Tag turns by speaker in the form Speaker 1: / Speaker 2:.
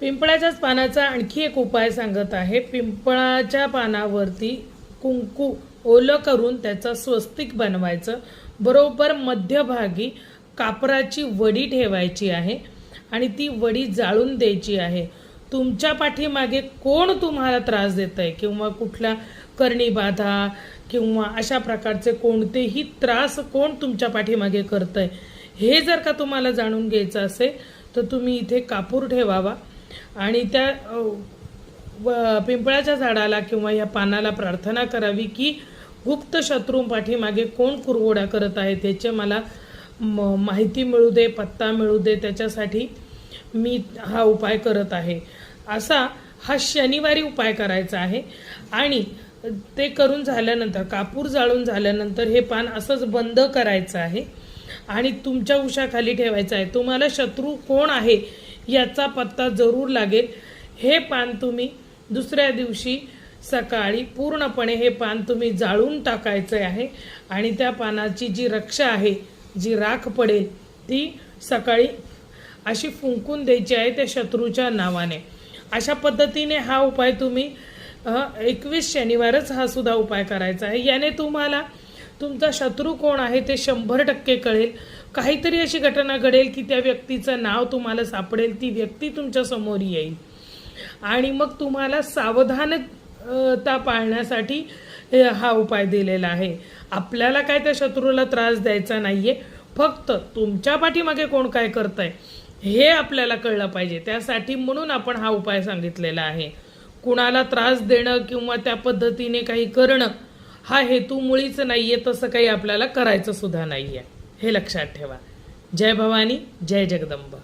Speaker 1: पिंपळाच्याच पानाचा आणखी एक उपाय सांगत आहे। पिंपळाच्या पानावरती कुंकू ओलं करून त्याचा स्वस्तिक बनवायचं। बरोबर मध्यभागी कापराची वडी ठेवायची आहे आणि ती वडी जाळून द्यायची आहे। तुमच्या पाठीमागे कोण तुम्हाला त्रास देतंय किंवा कुठला करणी बाधा किंवा अशा प्रकारचे कोणतेही त्रास कोण तुमच्या पाठीमागे करतंय हे जर का तुम्हाला जाणून घ्यायचं असेल तर तुम्ही इथे कापूर ठेवावा आणि त्या पिंपळाच्या झाडाला किंवा या पानाला प्रार्थना करावी की गुप्त शत्रू पाठीमागे कोण कुरघोड्या करत आहे त्याचे मला माहिती मिळू दे, पत्ता मिळू दे, त्याच्यासाठी मी हा उपाय करत आहे। असा हा शनिवारी उपाय करायचा आहे आणि ते करून झाल्यानंतर कापूर जाळून झाल्यानंतर हे पान असंच बंद करायचं आहे आणि तुमच्या उशाखाली ठेवायचं आहे। तुम्हाला शत्रू कोण आहे याचा पत्ता जरूर लागेल। हे पान तुम्ही दुसऱ्या दिवशी सकाळी पूर्णपणे हे पान तुम्ही जाळून टाकायचे आहे आणि त्या पानाची जी रक्षा आहे, जी राख पडेल ती सकाळी अशी फुंकून द्यायची आहे त्या शत्रूच्या नावाने। अशा पद्धतीने हा उपाय तुम्ही 21 शनिवारच हा सुद्धा उपाय करायचा आहे। याने तुम्हाला तुमचा शत्रू कोण आहे ते 100% कळेल। काहीतरी अशी घटना घडेल की त्या व्यक्तीचं नाव तुम्हाला सापडेल, ती व्यक्ती तुमच्या समोर येईल आणि मग तुम्हाला सावधानता पाळण्यासाठी हा उपाय दिलेला आहे। आपल्याला काय त्या शत्रूला त्रास द्यायचा नाहीये, फक्त तुमच्या पाठीमागे कोण काय करतंय हे आपल्याला कळलं पाहिजे। त्यासाठी म्हणून आपण हा उपाय सांगितलेला आहे। कुणाला त्रास देणं किंवा त्या पद्धतीने काही करणं हा हेतू मुळीच नाहीये, तसं काही आपल्याला करायचं सुद्धा नाहीये, हे लक्षात ठेवा। जय भवानी, जय जगदंबा।